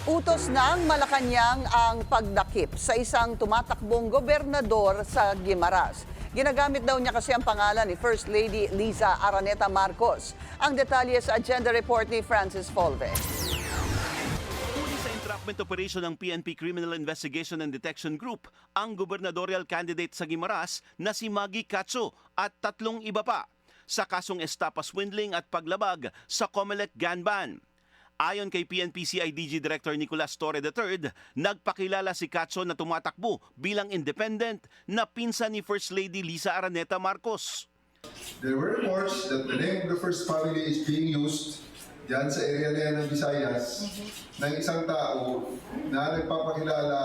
Utos ng Malacanang ang pagdakip sa isang tumatakbong gobernador sa Guimaras. Ginagamit daw niya kasi ang pangalan ni First Lady Liza Araneta Marcos. Ang detalye sa agenda report ni Francis Folve. Huli sa entrapment operation ng PNP Criminal Investigation and Detection Group ang gubernadorial candidate sa Guimaras na si Maggie Cacho at 3 iba pa sa kasong estafa swindling at paglabag sa Comelec Ganban. Ayon kay PNP CIDG Director Nicolas Torre III, nagpakilala si Cacho na tumatakbo bilang independent na pinsan ni First Lady Liza Araneta Marcos. There were reports that the name of the first family is being used diyan sa area na yan ng Visayas ng isang tao na nagpapakilala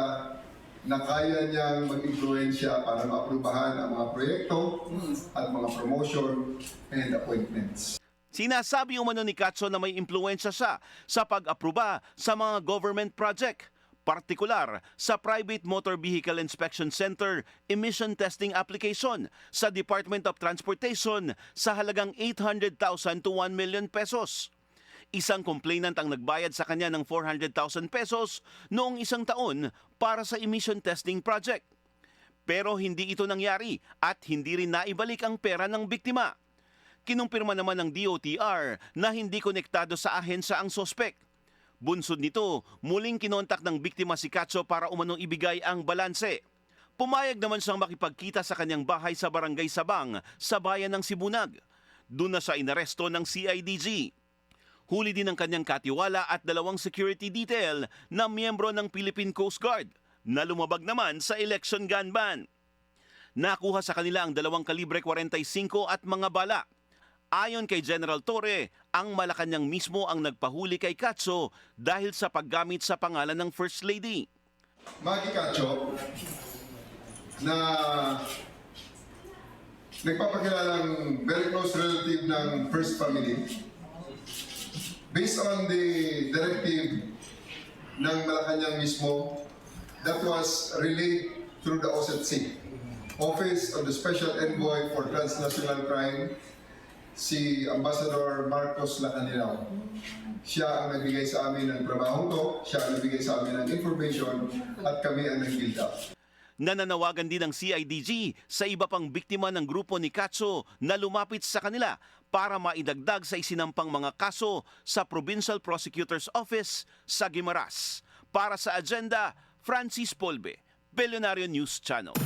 na kaya niyang mag-influensya para maaprubahan ang mga proyekto at mga promotion and appointments. Sinasabi umano ni Cacho na may impluensya siya sa pag-aproba sa mga government project, partikular sa Private Motor Vehicle Inspection Center emission testing application sa Department of Transportation sa halagang 800,000 to 1 million pesos. Isang complainant ang nagbayad sa kanya ng 400,000 pesos noong isang taon para sa emission testing project. Pero hindi ito nangyari at hindi rin naibalik ang pera ng biktima. Kinumpirma naman ng DOTR na hindi konektado sa ahensya ang sospek. Bunsod nito, muling kinontak ng biktima si Cacho para umanong ibigay ang balanse. Pumayag naman siyang makipagkita sa kanyang bahay sa Barangay Sabang sa bayan ng Sibunag. Doon na siya inaresto ng CIDG. Huli din ang kanyang katiwala at 2 security detail na miyembro ng Philippine Coast Guard na lumabag naman sa election gun ban. Nakuha sa kanila ang 2 kalibre 45 at mga bala. Ayon kay General Torre, ang Malacanang mismo ang nagpahuli kay Cacho dahil sa paggamit sa pangalan ng First Lady. Maggie Cacho na nagpapakilalang very close relative ng first family based on the directive ng Malacanang mismo that was relayed through the OSETC, Office of the Special Envoy for Transnational Crime, si Ambassador Marcos Lacanilao. Siya ang nagbigay sa amin ng trabaho to, siya ang nagbigay sa amin ng information at kami ang nag-build up. Nananawagan din ng CIDG sa iba pang biktima ng grupo ni Cacho na lumapit sa kanila para maidagdag sa isinampang mga kaso sa Provincial Prosecutor's Office sa Guimaras. Para sa agenda, Francis Polve, Billionario News Channel.